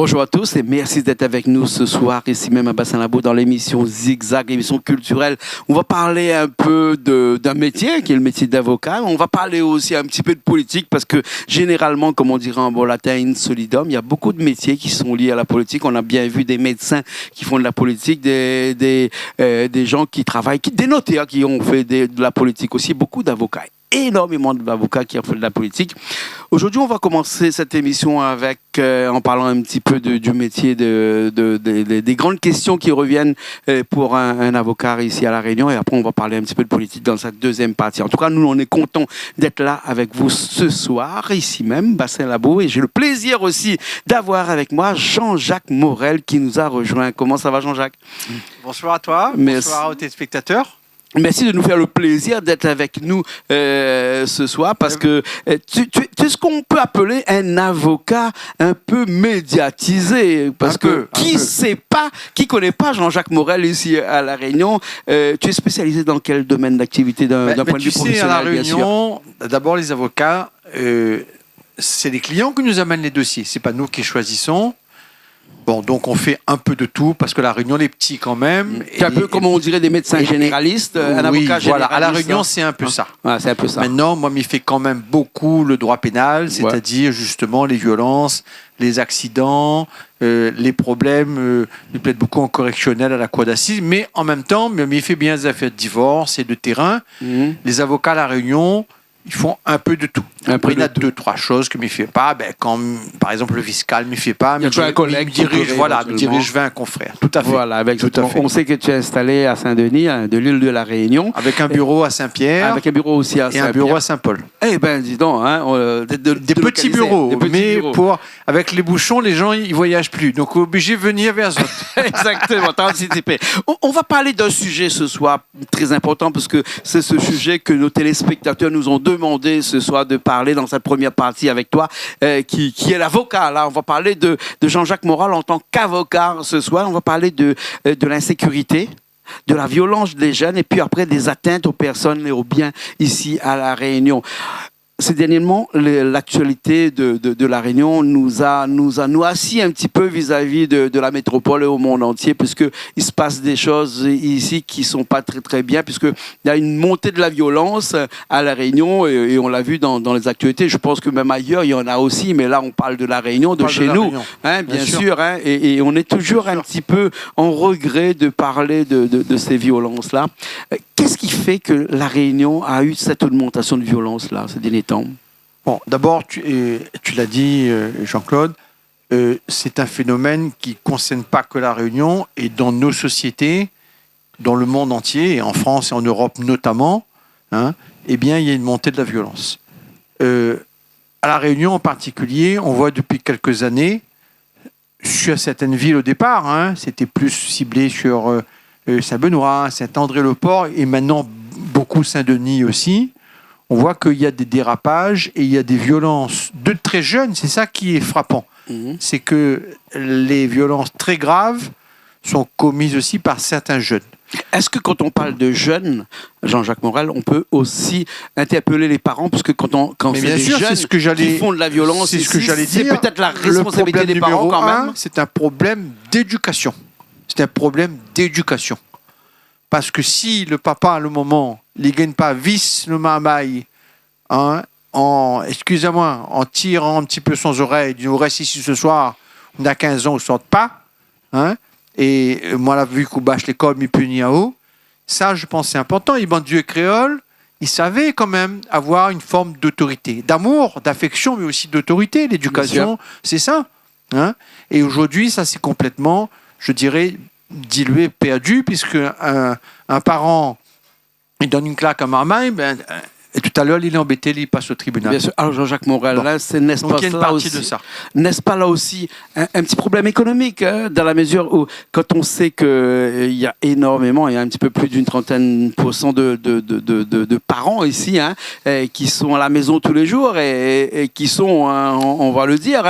Bonjour à tous et merci d'être avec nous ce soir, ici même à Bassin-Labo, dans l'émission Zigzag, l'émission culturelle. On va parler un peu d'un métier, qui est le métier d'avocat. On va parler aussi un petit peu de politique, parce que généralement, comme on dirait en bon latin, in solidum, il y a beaucoup de métiers qui sont liés à la politique. On a bien vu des médecins qui font de la politique, des gens qui travaillent, des notaires qui ont fait de la politique aussi, beaucoup d'avocats. Énormément d'avocats qui ont fait de la politique. Aujourd'hui, on va commencer cette émission en parlant un petit peu du métier, des grandes questions qui reviennent pour un avocat ici à La Réunion. Et après, on va parler un petit peu de politique dans cette deuxième partie. En tout cas, nous, on est contents d'être là avec vous ce soir, ici même, Bassin-Labo. Et j'ai le plaisir aussi d'avoir avec moi Jean-Jacques Morel qui nous a rejoint. Comment ça va, Jean-Jacques? Bonsoir à toi, bonsoir aux téléspectateurs. Merci de nous faire le plaisir d'être avec nous ce soir, parce que tu es ce qu'on peut appeler un avocat un peu médiatisé, parce que qui connaît pas Jean-Jacques Morel ici à La Réunion, tu es spécialisé dans quel domaine d'activité d'un point de vue professionnel? À La Réunion, d'abord les avocats, c'est les clients qui nous amènent les dossiers, c'est pas nous qui choisissons. Bon, donc on fait un peu de tout, parce que La Réunion est petit quand même. C'est un peu comme on dirait des médecins généralistes, un avocat généraliste. Voilà, à La Réunion, c'est un peu ça. Ouais, c'est un peu ça. Maintenant, moi, m'y fait quand même beaucoup le droit pénal, c'est-à-dire justement les violences, les accidents, les problèmes, je plaide beaucoup en correctionnel à la cour d'assises, mais en même temps, m'y fait bien des affaires de divorce et de terrain. Les avocats à La Réunion, ils font un peu de tout. Après, il y a deux, trois choses que ne me fait pas. Quand, par exemple, le fiscal ne me fait pas. Il y a un collègue qui dirige vers un confrère. Tout à fait. Voilà, tout à fait. On sait que tu es installé à Saint-Denis, de l'île de La Réunion. Avec un bureau à Saint-Pierre. Avec un bureau aussi à Saint-Pierre. Et un bureau à Saint-Paul. Eh bien, dis donc. Des petits bureaux. Avec les bouchons, les gens, ils ne voyagent plus. Donc, obligé de venir vers Zot. Exactement, t'as anticipé. On va parler d'un sujet ce soir très important, parce que c'est ce sujet que nos téléspectateurs nous ont demandé ce soir de parler dans cette première partie avec toi, qui est l'avocat. Là, on va parler de Jean-Jacques Morel en tant qu'avocat ce soir. On va parler de l'insécurité, de la violence des jeunes, et puis après des atteintes aux personnes et aux biens ici à La Réunion. Ces dernièrement, l'actualité de La Réunion nous a assis un petit peu vis-à-vis de la métropole et au monde entier, puisqu'il se passe des choses ici qui ne sont pas très très bien, puisqu'il y a une montée de la violence à La Réunion, et on l'a vu dans les actualités. Je pense que même ailleurs, il y en a aussi, mais là, on parle de La Réunion, de chez nous, bien sûr. Et on est toujours un petit peu en regret de parler de ces violences-là. Qu'est-ce qui fait que La Réunion a eu cette augmentation de violence-là ces derniers temps? Bon, d'abord, tu l'as dit, Jean-Claude, c'est un phénomène qui ne concerne pas que La Réunion, et dans nos sociétés, dans le monde entier, et en France et en Europe notamment, eh bien, il y a une montée de la violence. À La Réunion en particulier, on voit depuis quelques années, sur certaines villes au départ, c'était plus ciblé sur Saint-Benoît, Saint-André-le-Port, et maintenant beaucoup Saint-Denis aussi. On voit qu'il y a des dérapages et il y a des violences de très jeunes. C'est ça qui est frappant. C'est que les violences très graves sont commises aussi par certains jeunes. Est-ce que quand on parle de jeunes, Jean-Jacques Morel, on peut aussi interpeller les parents, parce que quand c'est des jeunes qui font de la violence, c'est peut-être la responsabilité des parents quand même. C'est un problème d'éducation. C'est un problème d'éducation. Parce que si le papa, à le moment, ne gagne pas vis le mamaï, en tirant un petit peu son oreille, on reste ici ce soir, on a 15 ans, on ne sort pas, et moi, la vu qu'on bâche l'école, mais punit à haut, ça, je pense, c'est important. Et bon, Dieu créole, il savait quand même avoir une forme d'autorité, d'amour, d'affection, mais aussi d'autorité. L'éducation, c'est ça. Et aujourd'hui, ça, c'est complètement, je dirais, dilué, perdu, puisque un parent, il donne une claque à maman, et tout à l'heure, il est embêté, il passe au tribunal. Bien sûr. Alors, Jean-Jacques Morel, là, n'est-ce pas là aussi un petit problème économique, dans la mesure où, quand on sait qu'il y a énormément, il y a un petit peu plus d'une 30% de parents ici, qui sont à la maison tous les jours et qui sont, on va le dire,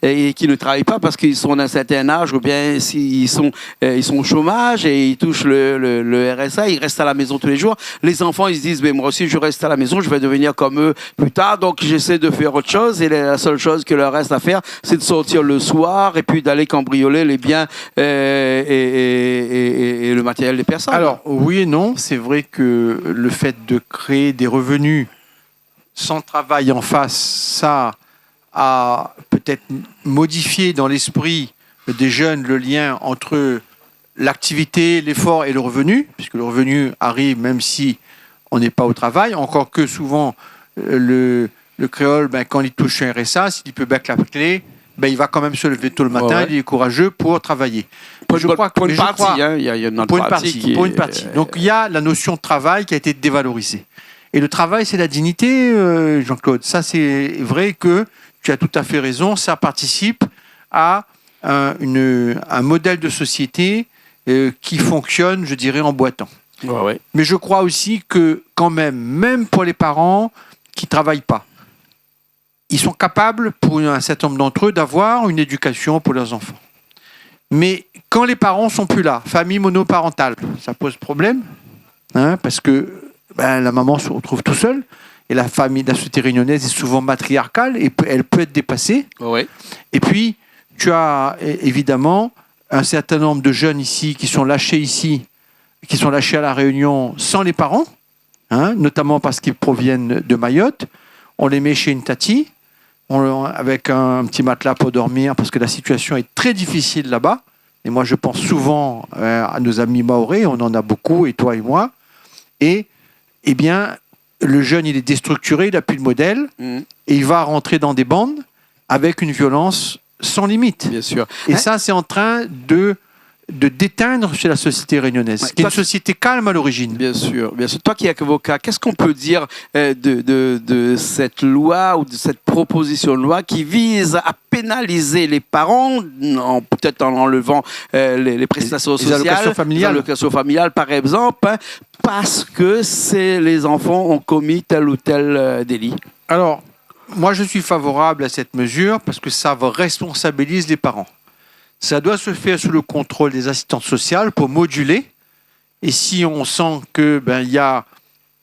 et qui ne travaillent pas parce qu'ils sont d'un certain âge, ou bien s'ils sont au chômage et ils touchent le RSA, ils restent à la maison tous les jours. Les enfants, ils se disent, mais moi aussi, je reste à la maison, je vais devenir comme eux plus tard, donc j'essaie de faire autre chose et la seule chose que leur reste à faire, c'est de sortir le soir et puis d'aller cambrioler les biens et le matériel des personnes. Alors, oui et non, c'est vrai que le fait de créer des revenus sans travail en face, ça a peut-être modifié dans l'esprit des jeunes le lien entre l'activité, l'effort et le revenu, puisque le revenu arrive même si on n'est pas au travail, encore que souvent le créole, quand il touche un RSA, s'il peut battre la clé, il va quand même se lever tôt le matin, il est courageux pour travailler. Pour une partie, il y a une autre partie. Pour une partie. Donc il y a la notion de travail qui a été dévalorisée. Et le travail, c'est la dignité, Jean-Claude. Ça, c'est vrai que tu as tout à fait raison. Ça participe à un modèle de société qui fonctionne, je dirais, en boitant. Ouais. Mais je crois aussi que quand même pour les parents qui ne travaillent pas, ils sont capables, pour un certain nombre d'entre eux, d'avoir une éducation pour leurs enfants. Mais quand les parents ne sont plus là, famille monoparentale, ça pose problème, parce que la maman se retrouve tout seule, et la famille de la société réunionnaise est souvent matriarcale, et elle peut être dépassée. Ouais. Et puis, tu as évidemment un certain nombre de jeunes ici, qui sont lâchés à La Réunion sans les parents, notamment parce qu'ils proviennent de Mayotte. On les met chez une tati, avec un petit matelas pour dormir, parce que la situation est très difficile là-bas. Et moi, je pense souvent à nos amis mahorais, on en a beaucoup, et toi et moi. Et, eh bien, le jeune, il est déstructuré, il n'a plus de modèle, et il va rentrer dans des bandes avec une violence sans limite. Bien sûr. Et ça, c'est en train de d'éteindre chez la société réunionnaise, qui est une société calme à l'origine. Bien sûr. Toi qui es avocat, qu'est-ce qu'on peut dire de cette loi ou de cette proposition de loi qui vise à pénaliser les parents, peut-être en enlevant les prestations sociales, les allocations familiales par exemple, parce que les enfants ont commis tel ou tel délit? Alors, moi je suis favorable à cette mesure parce que ça responsabilise les parents. Ça doit se faire sous le contrôle des assistantes sociales pour moduler. Et si on sent que il y a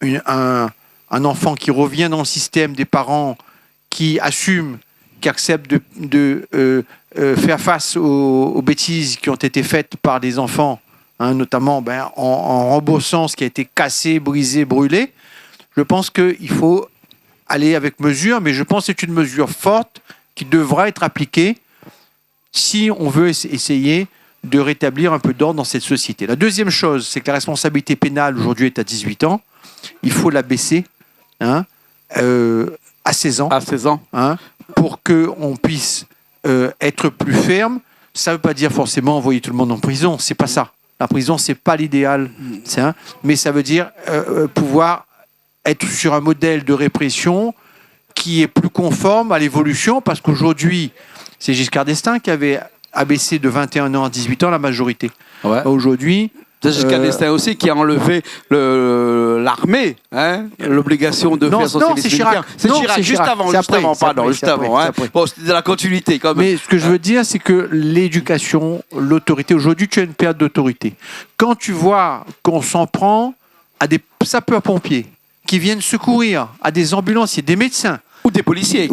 un enfant qui revient dans le système, des parents qui assument, qui acceptent de faire face aux bêtises qui ont été faites par des enfants, notamment en remboursant ce qui a été cassé, brisé, brûlé, je pense qu'il faut aller avec mesure, mais je pense que c'est une mesure forte qui devra être appliquée si on veut essayer de rétablir un peu d'ordre dans cette société. La deuxième chose, c'est que la responsabilité pénale aujourd'hui est à 18 ans. Il faut la baisser à 16 ans. À 16 ans. Pour qu'on puisse être plus ferme. Ça ne veut pas dire forcément envoyer tout le monde en prison. C'est pas ça. La prison, c'est pas l'idéal. Mais ça veut dire pouvoir être sur un modèle de répression qui est plus conforme à l'évolution, parce qu'aujourd'hui, c'est Giscard d'Estaing qui avait abaissé de 21 ans à 18 ans la majorité. Ouais. Aujourd'hui... C'est Giscard d'Estaing aussi qui a enlevé l'armée, l'obligation de faire son service militaire. C'est Chirac, juste avant. Bon, c'était de la continuité quand même. Mais ce que je veux dire, c'est que l'éducation, l'autorité, aujourd'hui tu as une perte d'autorité. Quand tu vois qu'on s'en prend à des sapeurs-pompiers qui viennent secourir, à des ambulanciers, des médecins, ou des policiers.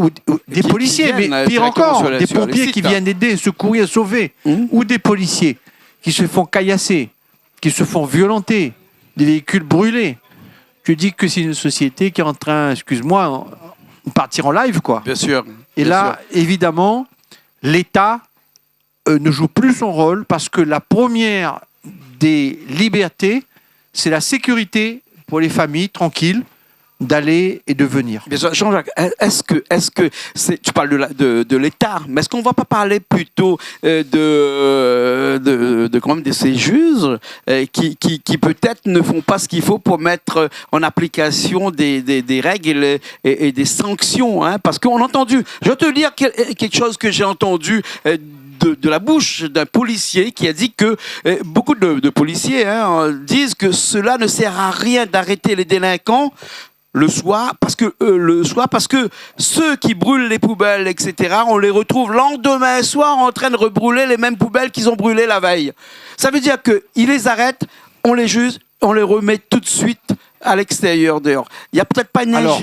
Des policiers, mais pire encore, des pompiers qui viennent aider, secourir, sauver. Ou des policiers qui se font caillasser, qui se font violenter, des véhicules brûlés. Je dis que c'est une société qui est en train, excuse-moi, de partir en live, quoi. Bien sûr. Et là, évidemment, l'État ne joue plus son rôle parce que la première des libertés, c'est la sécurité pour les familles tranquilles d'aller et de venir. Jean-Jacques, est-ce que tu parles de l'État, mais est-ce qu'on ne va pas parler plutôt de ces juges qui peut-être ne font pas ce qu'il faut pour mettre en application des règles et des sanctions, parce qu'on a entendu, je vais te dire quelque chose que j'ai entendu de la bouche d'un policier qui a dit que beaucoup de policiers disent que cela ne sert à rien d'arrêter les délinquants le soir, parce que ceux qui brûlent les poubelles, etc., on les retrouve lendemain soir en train de rebrûler les mêmes poubelles qu'ils ont brûlées la veille. Ça veut dire qu'ils les arrêtent, on les juge, on les remet tout de suite à l'extérieur, dehors. Il n'y a peut-être pas une... Alors,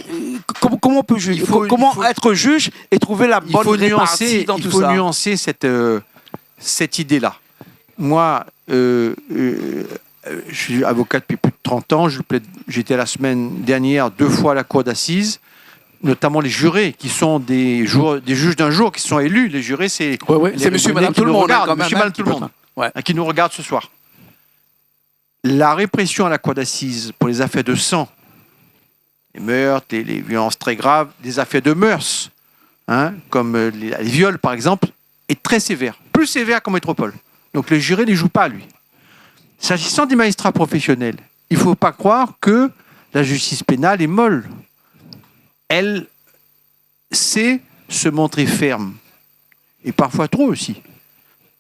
comment on peut juger? Comment être juge et trouver la bonne répartie dans tout ça? Il faut nuancer cette idée-là. Moi, je suis avocat depuis plus de 30 ans. J'étais la semaine dernière 2 fois à la cour d'assises, notamment les jurés, qui sont des juges d'un jour, qui sont élus. Les jurés, c'est c'est monsieur, madame, tout le monde. Monsieur, madame, tout le monde, qui nous regarde ce soir. La répression à la cour d'assises pour les affaires de sang, les meurtres, les violences très graves, les affaires de mœurs, comme les viols par exemple, est très sévère. Plus sévère qu'en métropole. Donc le juré ne joue pas à lui. S'agissant des magistrats professionnels, il ne faut pas croire que la justice pénale est molle. Elle sait se montrer ferme. Et parfois trop aussi.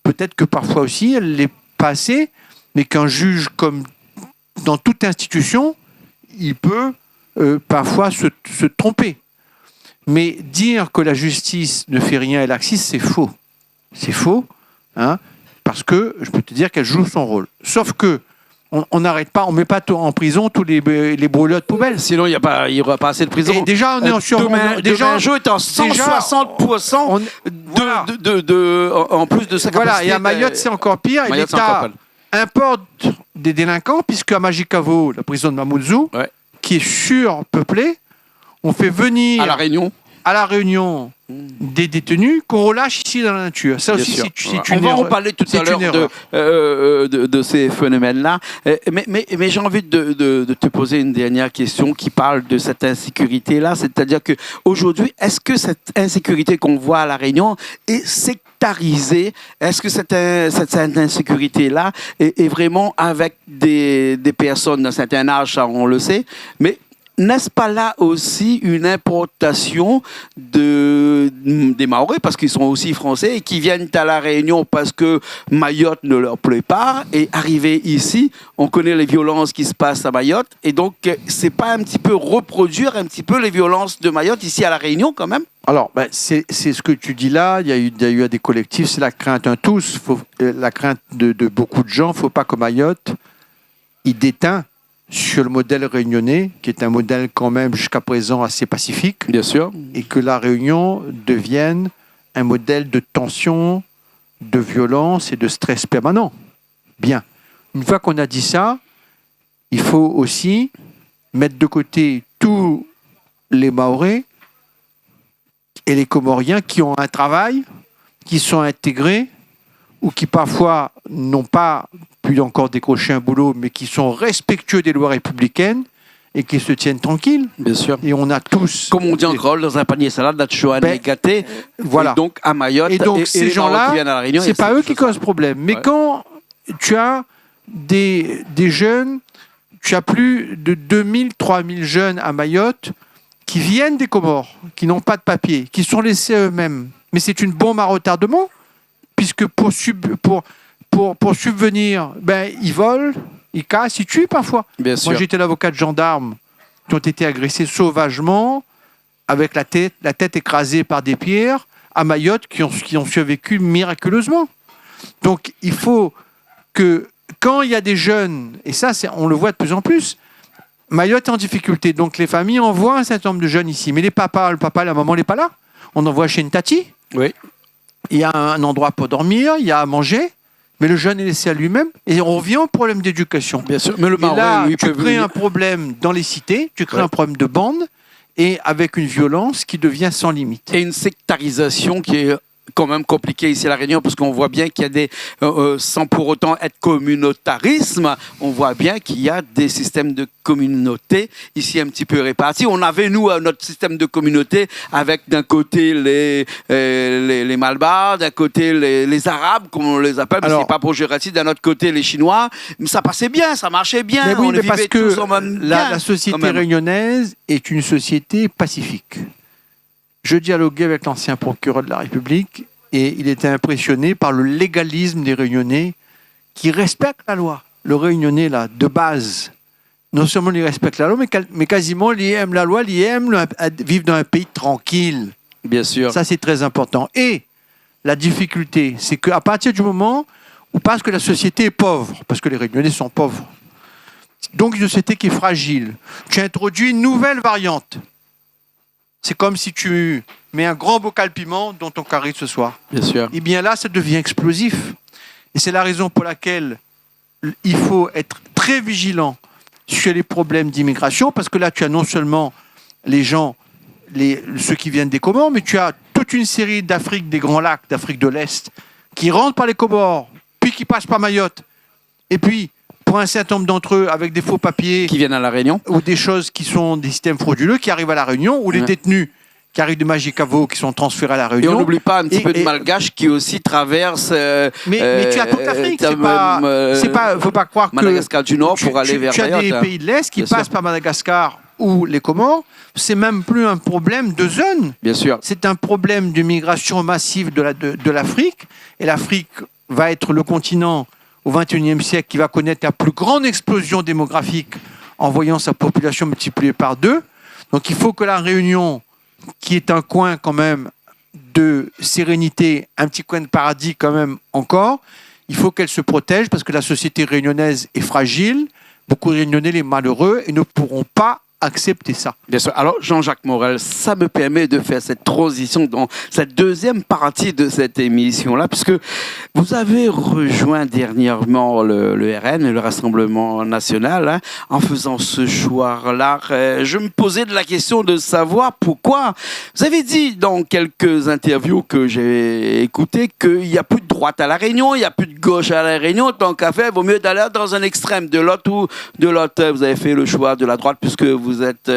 Peut-être que parfois aussi, elle l'est pas assez, mais qu'un juge, comme dans toute institution, il peut parfois se tromper. Mais dire que la justice ne fait rien et laxiste, c'est faux. C'est faux, parce que je peux te dire qu'elle joue son rôle. Sauf que on n'arrête pas, on ne met pas en prison tous les brûleurs de poubelles. Sinon, il n'y aura pas assez de prison. Et déjà, on est sur... Demain jour est en 160% en plus de sa capacité. Voilà, et à Mayotte, c'est encore pire. Et l'État importe des délinquants, puisque à Majicavo, la prison de Mamoudzou, qui est surpeuplée, on fait venir... À la Réunion des détenus qu'on relâche ici dans la nature. Ça aussi, c'est une erreur. On va en parler tout à l'heure de ces phénomènes-là. Mais j'ai envie de te poser une dernière question qui parle de cette insécurité-là. C'est-à-dire qu'aujourd'hui, est-ce que cette insécurité qu'on voit à La Réunion est sectarisée? Est-ce que cette insécurité-là est vraiment avec des personnes d'un certain âge, ça on le sait, mais n'est-ce pas là aussi une importation des Mahorais, parce qu'ils sont aussi français, et qui viennent à La Réunion parce que Mayotte ne leur plaît pas, et arrivés ici, on connaît les violences qui se passent à Mayotte, et donc c'est pas un petit peu reproduire un petit peu les violences de Mayotte ici à La Réunion quand même? Alors, c'est ce que tu dis là, il y a eu des collectifs, c'est la crainte tous, la crainte de beaucoup de gens, il ne faut pas que Mayotte, il déteint sur le modèle réunionnais, qui est un modèle quand même jusqu'à présent assez pacifique. Bien sûr. Et que la Réunion devienne un modèle de tension, de violence et de stress permanent. Bien. Une fois qu'on a dit ça, il faut aussi mettre de côté tous les Mahorais et les Comoriens qui ont un travail, qui sont intégrés, ou qui parfois n'ont pas pu encore décrocher un boulot, mais qui sont respectueux des lois républicaines et qui se tiennent tranquilles. Bien sûr. Et on a tous... Comme on dit en créole, dans un panier salade, là, tu as gâté. Voilà. Et donc, à Mayotte, et donc ces gens-là, c'est pas eux qui causent problème. Mais quand tu as des jeunes, tu as plus de 2000, 3000 jeunes à Mayotte qui viennent des Comores, qui n'ont pas de papier, qui sont laissés à eux-mêmes. Mais c'est une bombe à retardement, puisque pour subvenir, ils volent, ils cassent, ils tuent parfois. Bien sûr. Moi, j'étais l'avocat de gendarmes qui ont été agressés sauvagement, avec la tête écrasée par des pierres, à Mayotte, qui ont survécu miraculeusement. Donc, il faut que, quand il y a des jeunes, et ça, on le voit de plus en plus, Mayotte est en difficulté. Donc, les familles envoient un certain nombre de jeunes ici. Mais le papa, la maman n'est pas là. On envoie chez une tati. Oui. Il y a un endroit pour dormir, il y a à manger, mais le jeune est laissé à lui-même. Et on revient au problème d'éducation. Bien sûr. Mais le Mahorais, tu crées un problème dans les cités, tu crées un problème de bande, et avec une violence qui devient sans limite. Et une sectarisation qui est quand même compliqué ici à La Réunion, parce qu'on voit bien qu'il y a des, sans pour autant être communautarisme, on voit bien qu'il y a des systèmes de communauté ici un petit peu répartis. On avait, nous, notre système de communauté avec d'un côté les Malbars, d'un côté les Arabes, comme on les appelle, mais c'est pas pour gérer, d'un autre côté les Chinois. Mais ça passait bien, ça marchait bien. Mais oui, mais parce que la société réunionnaise est une société pacifique. Je dialoguais avec l'ancien procureur de la République et il était impressionné par le légalisme des Réunionnais qui respectent la loi. Le Réunionnais, là, de base, non seulement il respecte la loi, mais quasiment il aime la loi, il aime vivre dans un pays tranquille. Bien sûr. Ça, c'est très important. Et la difficulté, c'est qu'à partir du moment où, parce que la société est pauvre, parce que les Réunionnais sont pauvres, Donc une société qui est fragile. Tu introduis une nouvelle variante. C'est comme si tu mets un grand bocal piment dans ton carré ce soir. Bien sûr. Et bien là, ça devient explosif. Et c'est la raison pour laquelle il faut être très vigilant sur les problèmes d'immigration, parce que là, tu as non seulement les gens, ceux qui viennent des Comores, mais tu as toute une série d'Afrique, des Grands Lacs, d'Afrique de l'Est, qui rentrent par les Comores, puis qui passent par Mayotte. Et puis, pour un certain nombre d'entre eux, avec des faux papiers... Qui viennent à La Réunion. Ou des choses qui sont des systèmes frauduleux, qui arrivent à La Réunion, ou les détenus qui arrivent de Magicavo, qui sont transférés à La Réunion. Et on n'oublie pas un petit peu de Malgaches qui aussi traversent... mais tu as toute l'Afrique. Faut pas croire que... Madagascar du Nord pour aller vers Tu as des Mayotte. pays de l'Est qui passent par Madagascar ou les Comores. C'est même plus un problème de zone. Bien sûr. C'est un problème de migration massive de l'Afrique. Et l'Afrique va être le continent au XXIe siècle qui va connaître la plus grande explosion démographique en voyant sa population multipliée par 2. Donc il faut que la Réunion, qui est un coin quand même de sérénité, un petit coin de paradis quand même encore, il faut qu'elle se protège parce que la société réunionnaise est fragile. Beaucoup de Réunionnais, les malheureux, et ne pourront pas accepter ça. Bien sûr. Alors, Jean-Jacques Morel, ça me permet de faire cette transition dans cette deuxième partie de cette émission-là, puisque vous avez rejoint dernièrement le RN, le Rassemblement National, hein, en faisant ce choix-là. Je me posais de la question de savoir pourquoi. Vous avez dit dans quelques interviews que j'ai écoutées qu'il n'y a plus de droite à La Réunion, il n'y a plus de gauche à La Réunion, tant qu'à faire, il vaut mieux d'aller dans un extrême de l'autre ou de l'autre. Vous avez fait le choix de la droite puisque vous êtes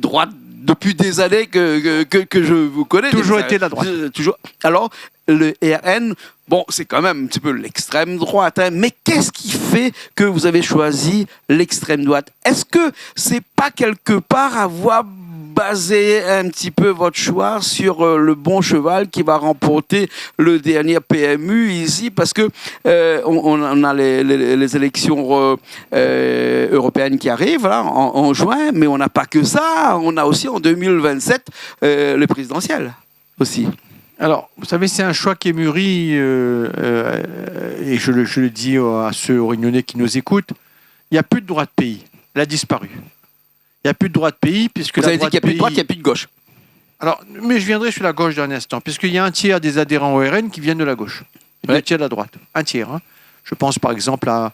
droite depuis des années que je vous connais. Toujours été de la droite. Toujours. Alors, le RN, bon, c'est quand même un petit peu l'extrême droite, hein, mais qu'est-ce qui fait que vous avez choisi l'extrême droite? Est-ce que c'est pas quelque part avoir basé un petit peu votre choix sur le bon cheval qui va remporter le dernier PMU ici, parce que on a les élections européennes qui arrivent là, en juin, mais on n'a pas que ça, on a aussi en 2027 le présidentiel aussi. Alors, vous savez, c'est un choix qui est mûri, et je le dis à ceux Réunionnais qui nous écoutent, il n'y a plus de droite pays, elle a disparu. Il n'y a plus de droite pays, puisque vous avez dit qu'il n'y a plus de droite, il n'y a plus de gauche. Alors, mais je viendrai sur la gauche d'un instant, puisqu'il y a un tiers des adhérents au RN qui viennent de la gauche, et un tiers de la droite. Un tiers. Hein. Je pense par exemple à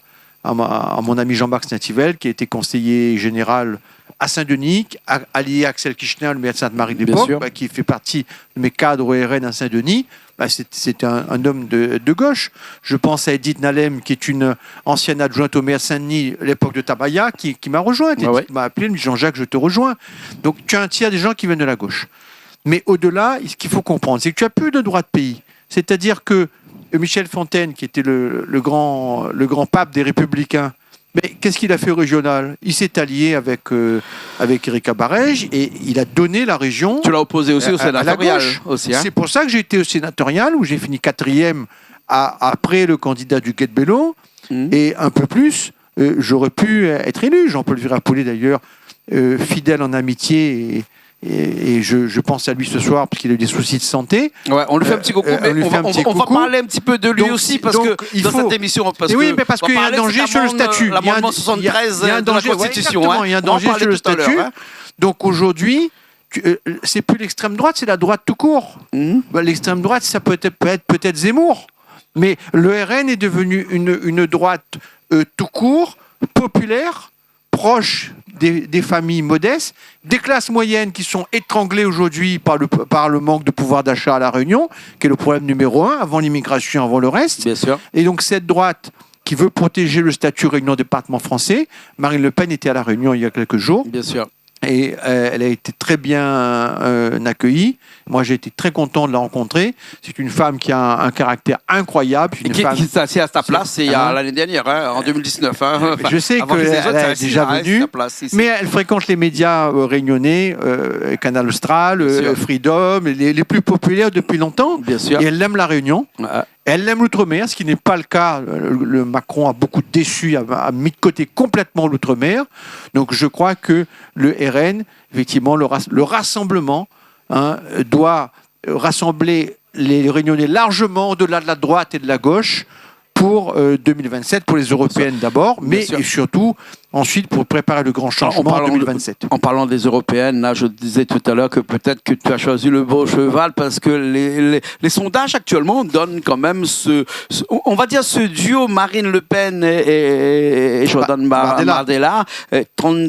mon ami Jean-Marc Nativel, qui a été conseiller général à Saint-Denis, allié à Axel Kishner, le maire de Sainte-Marie de l'époque, qui fait partie de mes cadres au RN à Saint-Denis. C'est un homme de gauche. Je pense à Edith Nalem, qui est une ancienne adjointe au maire de Saint-Denis à l'époque de Tabaya, qui m'a rejoint. Qui m'a appelé, elle me dit Jean-Jacques, je te rejoins. Donc tu as un tiers des gens qui viennent de la gauche. Mais au-delà, ce qu'il faut comprendre, c'est que tu n'as plus de droite pays. C'est-à-dire que Michel Fontaine, qui était le grand pape des Républicains, mais qu'est-ce qu'il a fait au régional? Il s'est allié avec Erika Barège et il a donné la région. Tu l'as opposé aussi au sénatorial. Aussi, hein. C'est pour ça que j'ai été au sénatorial, où j'ai fini 4e après le candidat du Guet-Bello. Et un peu plus, j'aurais pu être élu. Jean-Paul Virapollet, d'ailleurs, fidèle en amitié. Et je pense à lui ce soir parce qu'il a eu des soucis de santé. Ouais, on lui fait un petit coucou, mais on va parler un petit peu de lui aussi parce que dans cette émission, oui, mais parce qu'il y a un danger sur le statut. L'amendement 73 de la Constitution. Il y a un danger sur le statut. Donc aujourd'hui, c'est plus l'extrême droite, c'est la droite tout court. L'extrême droite, ça peut être peut-être Zemmour, mais le RN est devenu une droite tout court, populaire, proche des familles modestes, des classes moyennes qui sont étranglées aujourd'hui par le manque de pouvoir d'achat à La Réunion, qui est le problème numéro 1, avant l'immigration, avant le reste. Bien sûr. Et donc cette droite qui veut protéger le statut Réunion département français, Marine Le Pen était à La Réunion il y a quelques jours. Bien sûr. Et elle a été très bien accueillie. Moi, j'ai été très content de la rencontrer. C'est une femme qui a un caractère incroyable. Qui s'est assise à sa place l'année dernière, en 2019. Hein. Je sais qu'elle est déjà venue, mais elle fréquente les médias réunionnais, Canal Austral, Freedom, les plus populaires depuis longtemps. Bien sûr. Et elle aime la Réunion. Elle aime l'outre-mer, ce qui n'est pas le cas. Le Macron a beaucoup déçu, a mis de côté complètement l'outre-mer. Donc je crois que le RN, effectivement, le rassemblement doit rassembler les Réunionnais largement au-delà de la droite et de la gauche pour 2027, pour les européennes d'abord, mais et surtout ensuite pour préparer le grand changement en 2027. En parlant des européennes, là, je disais tout à l'heure que peut-être que tu as choisi le beau cheval parce que les sondages actuellement donnent quand même on va dire ce duo Marine Le Pen et Jordan Bardella,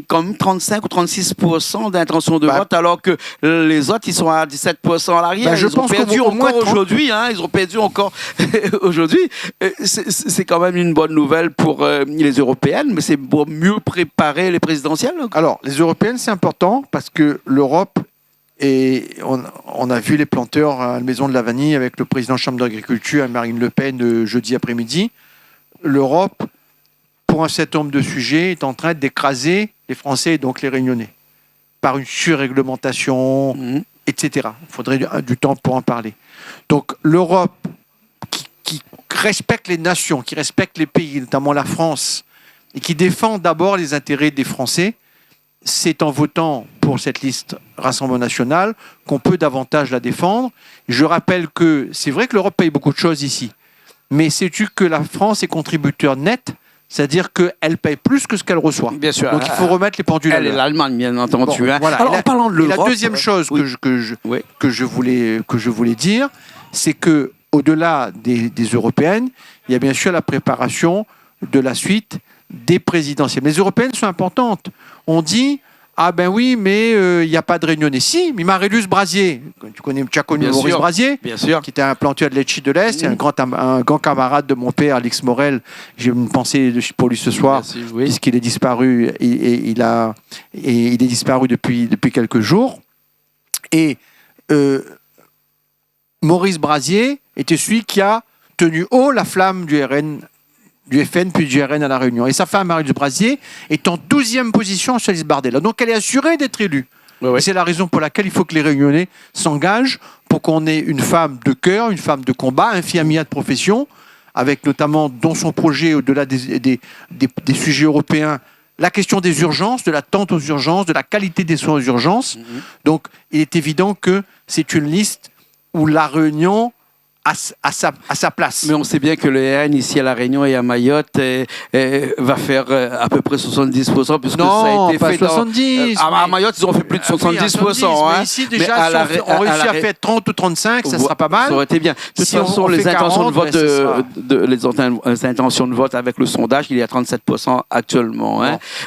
comme 35 ou 36% d'intention de vote, alors que les autres, ils sont à 17% à l'arrière. Je pense perdu encore aujourd'hui. Ils ont perdu encore aujourd'hui. C'est quand même une bonne nouvelle pour les européennes, mais c'est pour mieux préparer les présidentielles. Alors, les européennes, c'est important parce que l'Europe, et on a vu les planteurs à la Maison de la Vanille avec le président de la Chambre d'agriculture, Marine Le Pen, jeudi après-midi. L'Europe, pour un certain nombre de sujets, est en train d'écraser les Français et donc les Réunionnais par une surréglementation, etc. Il faudrait du temps pour en parler. Donc, l'Europe qui respecte les nations, qui respecte les pays, notamment la France, et qui défend d'abord les intérêts des Français, c'est en votant pour cette liste Rassemblement National qu'on peut davantage la défendre. Je rappelle que c'est vrai que l'Europe paye beaucoup de choses ici, mais sais-tu que la France est contributeur net, c'est-à-dire qu'elle paye plus que ce qu'elle reçoit. Bien sûr. Donc il faut remettre les pendules à l'heure. Elle est l'Allemagne, bien entendu. Bon, voilà. Alors, en parlant de l'Europe, la deuxième chose que je voulais dire, c'est que au-delà des européennes, il y a bien sûr la préparation de la suite des présidentielles. Les européennes sont importantes. On dit, ah ben oui, mais il n'y a pas de Réunionnais. Si, mais Marilus Brasier, tu as connu Maurice Brasier, bien sûr, qui était un planteur de Lecce de l'Est, et un grand camarade de mon père, Alix Morel. J'ai une pensée pour lui ce soir, puisqu'il est disparu, et il est disparu depuis quelques jours. Et Maurice Brasier était celui qui a tenu haut la flamme du FN puis du RN à La Réunion. Et sa femme, Marilus Brasier, est en 12e position sur Alice Bardella. Donc elle est assurée d'être élue. Et c'est la raison pour laquelle il faut que les Réunionnais s'engagent pour qu'on ait une femme de cœur, une femme de combat, un infirmière de profession, avec notamment dans son projet, au-delà des sujets européens, la question des urgences, de l'attente aux urgences, de la qualité des soins aux urgences. Donc il est évident que c'est une liste où La Réunion à sa place. Mais on sait bien que le RN ici à La Réunion et à Mayotte va faire à peu près 70%, puisque non, ça a été pas fait 70. À Mayotte, ils ont fait plus de 70%. Mais ici, déjà, si on réussit à faire 30 ou 35, ça sera pas mal. Ça aurait été bien. De toute façon, les intentions de vote avec le sondage, il est à 37% actuellement.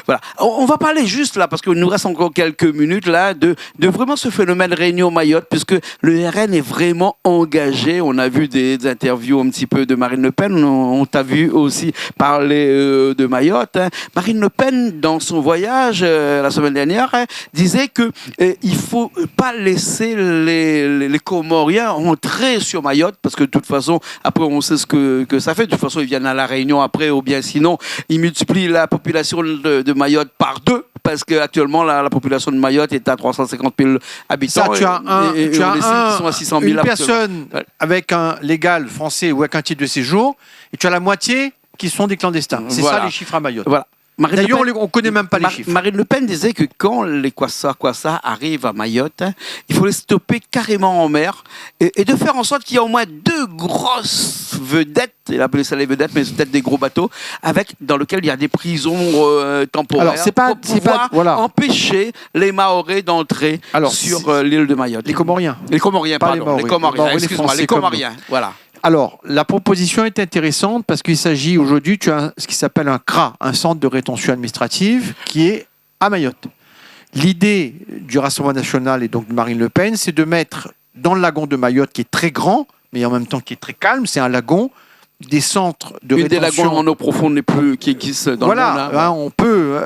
Voilà. On va parler juste là, parce qu'il nous reste encore quelques minutes là, de vraiment ce phénomène Réunion-Mayotte, puisque le RN est vraiment engagé. On a vu des interviews un petit peu de Marine Le Pen, on t'a vu aussi parler de Mayotte. Marine Le Pen, dans son voyage la semaine dernière, disait que il faut pas laisser les Comoriens entrer sur Mayotte, parce que de toute façon, après on sait ce que ça fait. De toute façon, ils viennent à La Réunion après, ou bien sinon, ils multiplient la population de Mayotte par 2. Parce qu'actuellement, la population de Mayotte est à 350 000 habitants. Ça, tu as qui sont à 600 000 une personne avec un légal français ou avec un titre de séjour, et tu as la moitié qui sont des clandestins. C'est ça les chiffres à Mayotte. Voilà. D'ailleurs, on ne connaît même pas les chiffres. Marine Le Pen disait que quand les Kwassa arrivent à Mayotte, il faut les stopper carrément en mer et de faire en sorte qu'il y ait au moins 2 grosses vedettes, elle appelait ça les vedettes, mais c'est peut-être des gros bateaux, dans lesquels il y a des prisons temporaires. Alors, pour pouvoir empêcher les Mahorais d'entrer sur l'île de Mayotte. Les Comoriens. Les Comoriens, pardon. Les Comoriens, excuse-moi, les Comoriens. Voilà. Alors, la proposition est intéressante parce qu'il s'agit aujourd'hui, tu as ce qui s'appelle un CRA, un centre de rétention administrative, qui est à Mayotte. L'idée du Rassemblement National et donc de Marine Le Pen, c'est de mettre dans le lagon de Mayotte, qui est très grand, mais en même temps qui est très calme, c'est un lagon, des centres de rétention. Une des lagons en eau profonde les plus qui existent dans le monde. Voilà, on peut,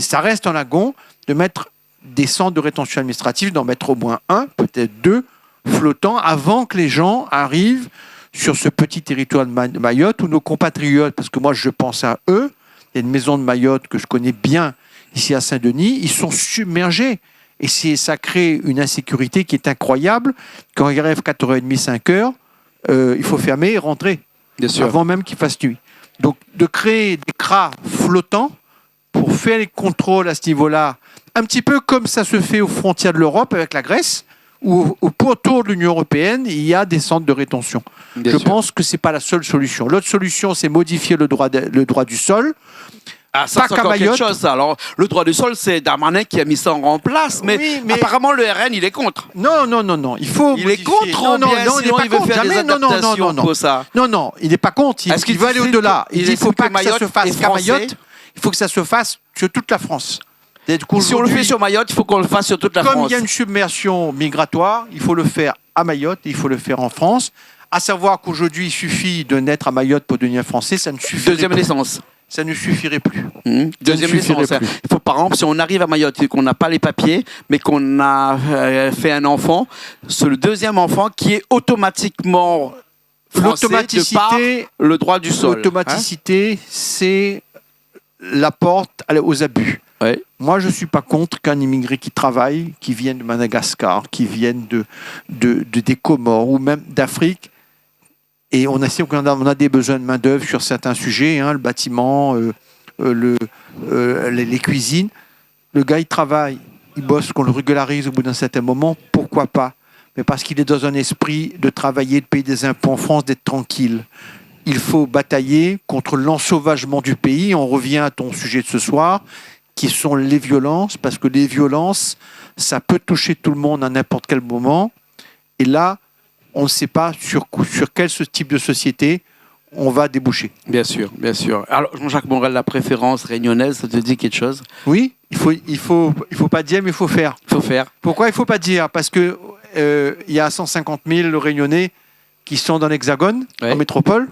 ça reste un lagon, de mettre des centres de rétention administrative, d'en mettre au moins 1, peut-être 2, flottant avant que les gens arrivent sur ce petit territoire de Mayotte où nos compatriotes, parce que moi je pense à eux, il y a une maison de Mayotte que je connais bien ici à Saint-Denis, ils sont submergés et ça crée une insécurité qui est incroyable. Quand il arrive 4h30, 5h, il faut fermer et rentrer avant même qu'il fasse nuit. Donc de créer des CRA flottants pour faire les contrôles à ce niveau-là, un petit peu comme ça se fait aux frontières de l'Europe avec la Grèce, où autour de l'Union européenne, il y a des centres de rétention. Je pense que ce n'est pas la seule solution. L'autre solution, c'est modifier le droit du sol. Ah, ça, Pas c'est qu'à encore quelque Mayotte. chose. Ça. Alors, le droit du sol, c'est Darmanin qui a mis ça en place, mais, Oui, mais- apparemment, le RN, il est contre. Non, non, non, non. Il faut Il est modifier. contre Non, ou non, bien, non, il sinon n'est pas il veut contre. faire des Jamais. Non, non, non, adaptations non, non. pour ça. Non, non, il n'est pas contre. Est-ce qu'il Il veut aller estime au-delà. que- Il il dit qu'il ne faut estime pas que que ça se Mayotte fasse est qu'à français? Mayotte. Il faut que ça se fasse sur toute la France. C'est-à-dire Si on le qu'aujourd'hui, fait sur Mayotte, il faut qu'on le fasse sur toute la comme France. il y a une submersion migratoire, il faut le faire à Mayotte et il faut le faire en France. À savoir qu'aujourd'hui, il suffit de naître à Mayotte pour devenir français, ça ne suffirait Deuxième plus. naissance. Ça ne suffirait plus. Deuxième Ça ne suffirait naissance. plus. Il faut, par exemple, si on arrive à Mayotte et qu'on n'a pas les papiers, mais qu'on a fait un enfant, c'est le deuxième enfant qui est automatiquement français de par L'automaticité, le droit du sol. l'automaticité, c'est la porte aux abus. Ouais. Moi, je ne suis pas contre qu'un immigré qui travaille, qui vienne de Madagascar, qui vienne des Comores ou même d'Afrique, et on a des besoins de main-d'œuvre sur certains sujets, hein, le bâtiment, les cuisines. Le gars, il travaille, il bosse, qu'on le régularise au bout d'un certain moment, pourquoi pas? Mais parce qu'il est dans un esprit de travailler, de payer des impôts en France, d'être tranquille. Il faut batailler contre l'ensauvagement du pays. On revient à ton sujet de ce soir, qui sont les violences, parce que les violences, ça peut toucher tout le monde à n'importe quel moment. Et là, on ne sait pas sur quel ce type de société on va déboucher. Bien sûr, bien sûr. Alors, Jean-Jacques Morel, la préférence réunionnaise, ça te dit quelque chose? Oui, il faut pas dire, mais il faut faire. Il faut faire. Pourquoi il ne faut pas dire? Parce que il y a 150 000 Réunionnais qui sont dans l'Hexagone, Ouais. en métropole,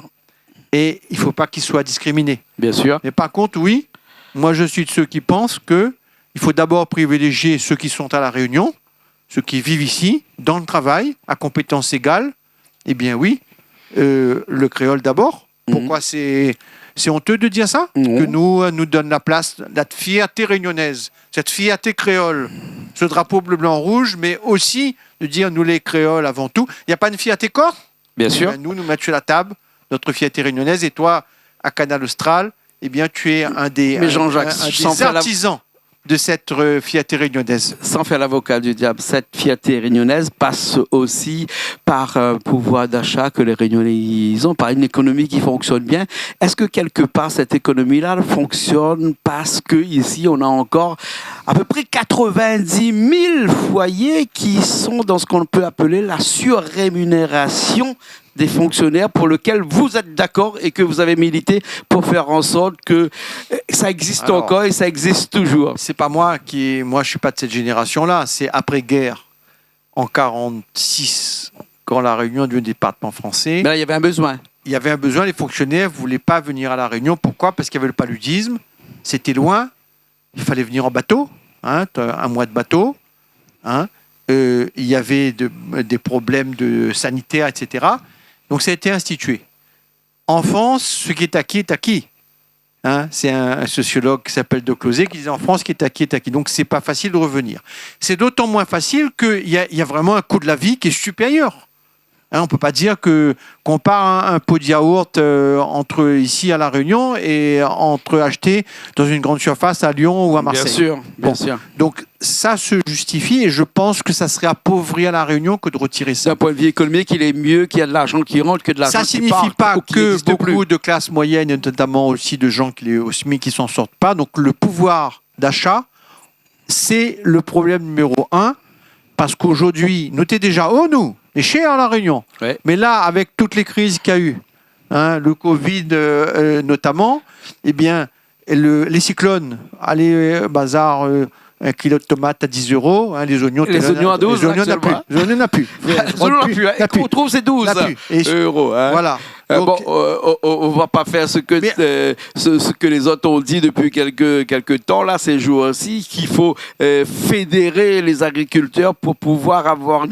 et il ne faut pas qu'ils soient discriminés. Bien sûr. Mais par contre, oui, moi je suis de ceux qui pensent qu'il faut d'abord privilégier ceux qui sont à La Réunion, ceux qui vivent ici, dans le travail, à compétences égales. Eh bien oui, le créole d'abord. Pourquoi c'est honteux de dire ça? Non. Que nous donne la place, la fierté réunionnaise, cette fierté créole, ce drapeau bleu, blanc, rouge, mais aussi de dire nous les créoles avant tout. Il n'y a pas une fierté corps? Bien sûr. Eh bien, nous mettre sur la table notre fierté réunionnaise, et toi, à Canal Austral, eh bien, tu es un des, Mais Jean-Jacques, un sans des faire la- artisans de cette fierté réunionnaise. Sans faire l'avocat du diable, cette fierté réunionnaise passe aussi par un pouvoir d'achat que les Réunionnais ils ont, par une économie qui fonctionne bien. Est-ce que quelque part cette économie-là fonctionne parce que ici on a encore à peu près 90 000 foyers qui sont dans ce qu'on peut appeler la surrémunération des fonctionnaires, pour lequel vous êtes d'accord et que vous avez milité pour faire en sorte que ça existe Alors, encore et ça existe toujours? C'est pas moi je suis pas de cette génération-là. C'est après-guerre, en 46, quand la Réunion est devenu département français. Mais là, il y avait un besoin. Il y avait un besoin, les fonctionnaires ne voulaient pas venir à La Réunion. Pourquoi? Parce qu'il y avait le paludisme, c'était loin, il fallait venir en bateau, hein, un mois de bateau, hein, il y avait des problèmes sanitaires, etc. Donc ça a été institué. En France, ce qui est acquis est acquis. Hein, c'est un sociologue qui s'appelle De Closet qui disait en France, ce qui est acquis est acquis. Donc c'est pas facile de revenir. C'est d'autant moins facile qu'il y a vraiment un coût de la vie qui est supérieur. Hein, on ne peut pas dire qu'on part un pot de yaourt entre ici à La Réunion et entre acheter dans une grande surface à Lyon ou à Marseille. Bien sûr, bien Bon. sûr. Donc ça se justifie, et je pense que ça serait appauvrir La Réunion que de retirer ça. D'un point de vue économique, il est mieux qu'il y a de l'argent qui rentre que de l'argent Ça qui signifie part pas ou qui que n'existe plus. beaucoup de classes moyennes, et notamment aussi de gens au SMIC, qui s'en sortent pas. Donc le pouvoir d'achat, c'est le problème numéro un, parce qu'aujourd'hui, notez déjà, nous, les chers à La Réunion, Ouais. mais là, avec toutes les crises qu'il y a eu, hein, le Covid notamment, eh bien, les cyclones, allez, bazar, un kilo de tomates à 10 euros, hein, les oignons... Les oignons à 12, les oignons n'a plus. actuellement. Les oignons n'a plus. Selon la pluie, N'a plus. on trouve c'est 12 N'a plus. Et euros. Hein. Voilà. Bon, Donc, on va pas faire ce que, Mais- ce que les autres ont dit depuis quelques temps, là, ces jours-ci, qu'il faut fédérer les agriculteurs pour pouvoir avoir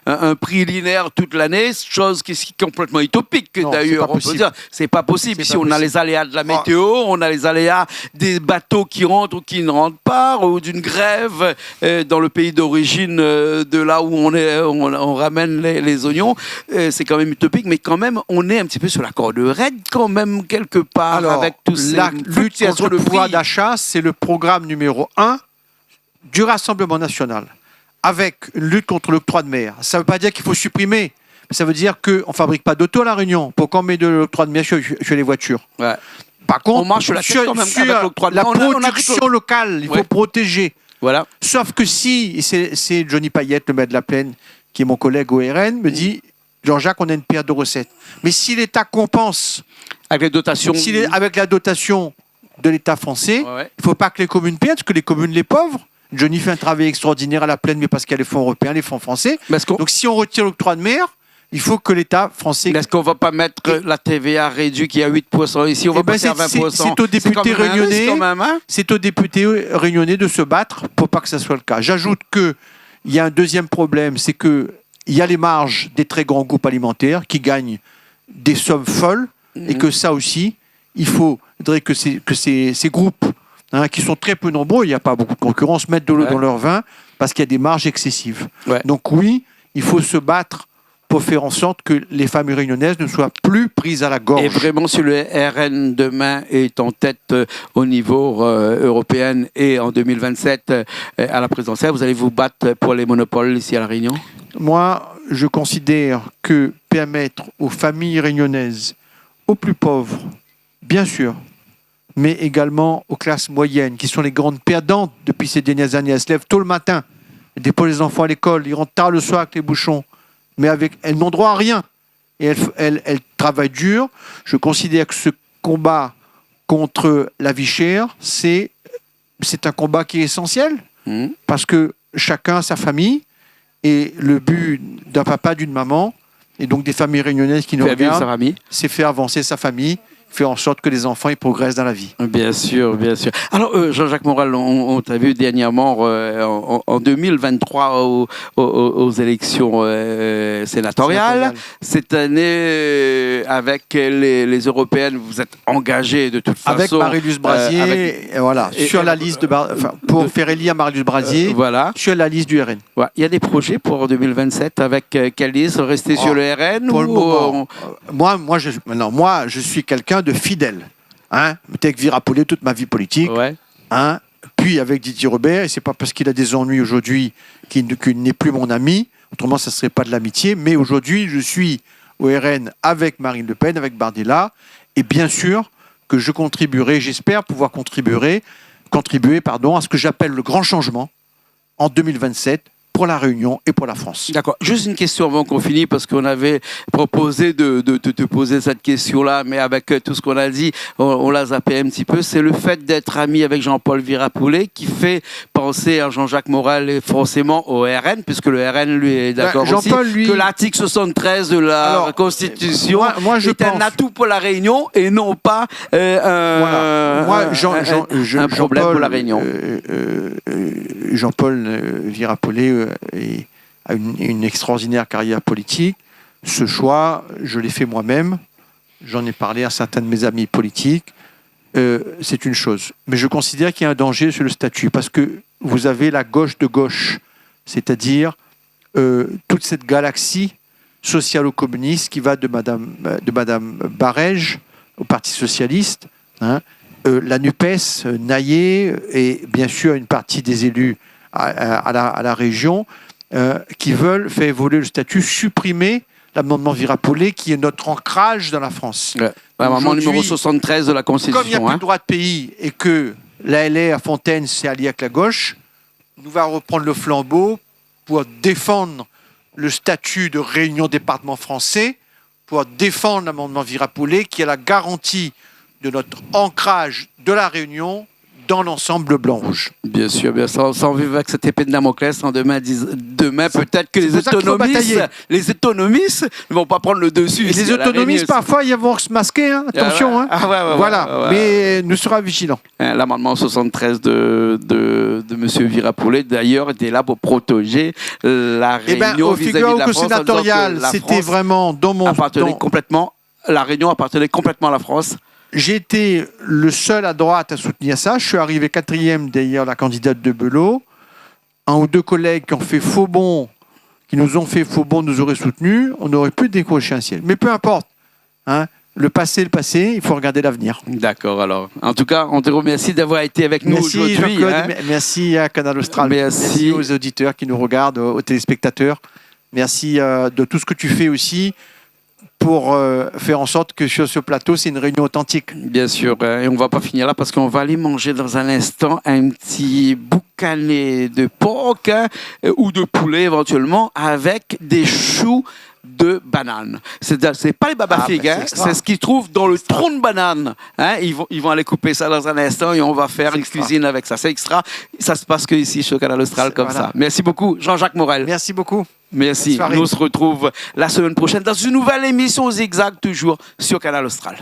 un prix linéaire toute l'année, chose qui est complètement utopique, Non, d'ailleurs. c'est pas On peut possible. dire, c'est pas possible. C'est Ici, pas on a possible. les aléas de la météo, on a les aléas des bateaux qui rentrent ou qui ne rentrent pas, ou d'une grève dans le pays d'origine de là où on ramène les oignons. C'est quand même utopique, mais quand même, on est un petit peu sur la corde raide, quand même, quelque part, Alors, avec tous ces la lutte fluctuations contre le de pouvoir prix. d'achat, c'est le programme numéro 1 du Rassemblement national, avec une lutte contre l'octroi de mer. Ça ne veut pas dire qu'il faut supprimer, mais ça veut dire qu'on ne fabrique pas d'auto à La Réunion. Pourquoi on met de l'octroi de mer sur les voitures? Ouais. Par contre, on marche sur la tête quand même avec l'octroi de la mer. production locale, il faut protéger. Voilà. Sauf que si, et c'est Johnny Payette, le maire de la Plaine, qui est mon collègue au RN, me dit, Jean-Jacques, on a une perte de recettes. Mais si l'État compense, avec les dotations, avec la dotation de l'État français, il ne faut pas que les communes perdent, parce que les communes, les pauvres, Johnny fait un travail extraordinaire à la Plaine, mais parce qu'il y a les fonds européens, les fonds français. Donc si on retire l'octroi de mer, il faut que l'État français... Est-ce qu'on ne va pas mettre la TVA réduite qui est à 8% ici, on va passer à 20%? C'est aux députés réunionnais, c'est aux députés réunionnais de se battre pour pas que ça soit le cas. J'ajoute qu'il y a un deuxième problème, c'est qu'il y a les marges des très grands groupes alimentaires qui gagnent des sommes folles et que ça aussi, il faudrait que ces groupes, qui sont très peu nombreux, il n'y a pas beaucoup de concurrence, mettent de l'eau dans leur vin parce qu'il y a des marges excessives. Donc oui, il faut se battre pour faire en sorte que les familles réunionnaises ne soient plus prises à la gorge. Et vraiment, si le RN demain est en tête au niveau européen et en 2027 à la présidentielle, vous allez vous battre pour les monopoles ici à La Réunion? Moi, je considère que permettre aux familles réunionnaises, aux plus pauvres, bien sûr, mais également aux classes moyennes, qui sont les grandes perdantes depuis ces dernières années. Elles se lèvent tôt le matin, elles déposent les enfants à l'école, ils rentrent tard le soir avec les bouchons, mais elles n'ont droit à rien. Et elles travaillent dur. Je considère que ce combat contre la vie chère, c'est un combat qui est essentiel, parce que chacun a sa famille, et le but d'un papa, d'une maman, et donc des familles réunionnaises qui nous regardent, c'est faire avancer sa famille, faire en sorte que les enfants ils progressent dans la vie. Bien sûr, bien sûr. Alors, Jean-Jacques Morel, on t'a vu dernièrement en 2023 aux élections sénatoriales. Cette année, avec les Européennes, vous êtes engagé de toute façon. Avec Marie-Luce Brasier, sur la liste pour faire élire Marie-Luce Brasier, sur la liste du RN. Ouais. Il y a des projets pour 2027 avec quelle liste? Rester sur le RN pour le moment, moi, je suis quelqu'un de fidèle. Avec Virapollet toute ma vie politique. Puis avec Didier Robert, et c'est pas parce qu'il a des ennuis aujourd'hui qu'il n'est plus mon ami. Autrement, ça ne serait pas de l'amitié. Mais aujourd'hui, je suis au RN avec Marine Le Pen, avec Bardella. Et bien sûr que je contribuerai, j'espère pouvoir contribuer à ce que j'appelle le grand changement en 2027 pour la Réunion et pour la France. D'accord. Juste une question avant qu'on finisse, parce qu'on avait proposé de te poser cette question-là, mais avec tout ce qu'on a dit, on l'a zappé un petit peu. C'est le fait d'être ami avec Jean-Paul Virapollet qui fait penser à Jean-Jacques Morel et forcément au RN, puisque le RN, lui, est d'accord aussi, que l'article 73 de la Constitution est un atout pour la Réunion et non pas un problème pour la Réunion. Jean-Paul Virapollet a une extraordinaire carrière politique. Ce choix, je l'ai fait moi-même. J'en ai parlé à certains de mes amis politiques. C'est une chose. Mais je considère qu'il y a un danger sur le statut, parce que vous avez la gauche de gauche, c'est-à-dire toute cette galaxie socialo-communiste qui va de Madame Barège au Parti socialiste, la NUPES, Naillé, et bien sûr une partie des élus à la région, qui veulent faire évoluer le statut, supprimer l'amendement Virapollet, qui est notre ancrage dans la France. L'amendement numéro 73 de la Constitution. Comme il n'y a plus de droit de pays et que la LR à Fontaine s'est alliée avec la gauche, nous allons reprendre le flambeau pour défendre le statut de Réunion département français, pour défendre l'amendement Virapollet, qui est la garantie de notre ancrage de la Réunion dans l'ensemble blanc-rouge. Bien sûr, bien sûr. Sans vivre avec cette épée de Damoclès, demain peut-être que les autonomistes ne vont pas prendre le dessus. Et les autonomistes, parfois, ils vont se masquer, attention. Mais nous serons vigilants. L'amendement 73 de M. Virapollet, d'ailleurs, était là pour protéger la Réunion vis-à-vis de la France. Au sénatorial, c'était vraiment dans mon... La Réunion appartenait complètement à la France. J'ai été le seul à droite à soutenir ça. Je suis arrivé 4e derrière la candidate de Belot. Un ou deux collègues qui nous ont fait faux bond, nous auraient soutenus. On aurait pu décrocher un ciel. Mais peu importe. Le passé, il faut regarder l'avenir. D'accord, alors. En tout cas, on te remercie d'avoir été avec nous aujourd'hui. Merci à Canal Austral. Merci aux auditeurs qui nous regardent, aux téléspectateurs. Merci de tout ce que tu fais aussi pour faire en sorte que sur ce plateau, c'est une réunion authentique. Bien sûr, et on ne va pas finir là parce qu'on va aller manger dans un instant un petit boucané de porc ou de poulet éventuellement avec des choux de banane. C'est pas les babafigs, c'est ce qu'ils trouvent dans le tronc de banane. Hein? Ils vont aller couper ça dans un instant et on va faire une cuisine avec ça. C'est extra. Ça se passe que ici chez Canal Austral comme ça. Merci beaucoup, Jean-Jacques Morel. Merci beaucoup. Merci. Nous on se retrouve la semaine prochaine dans une nouvelle émission Zigzag, toujours sur Canal Austral.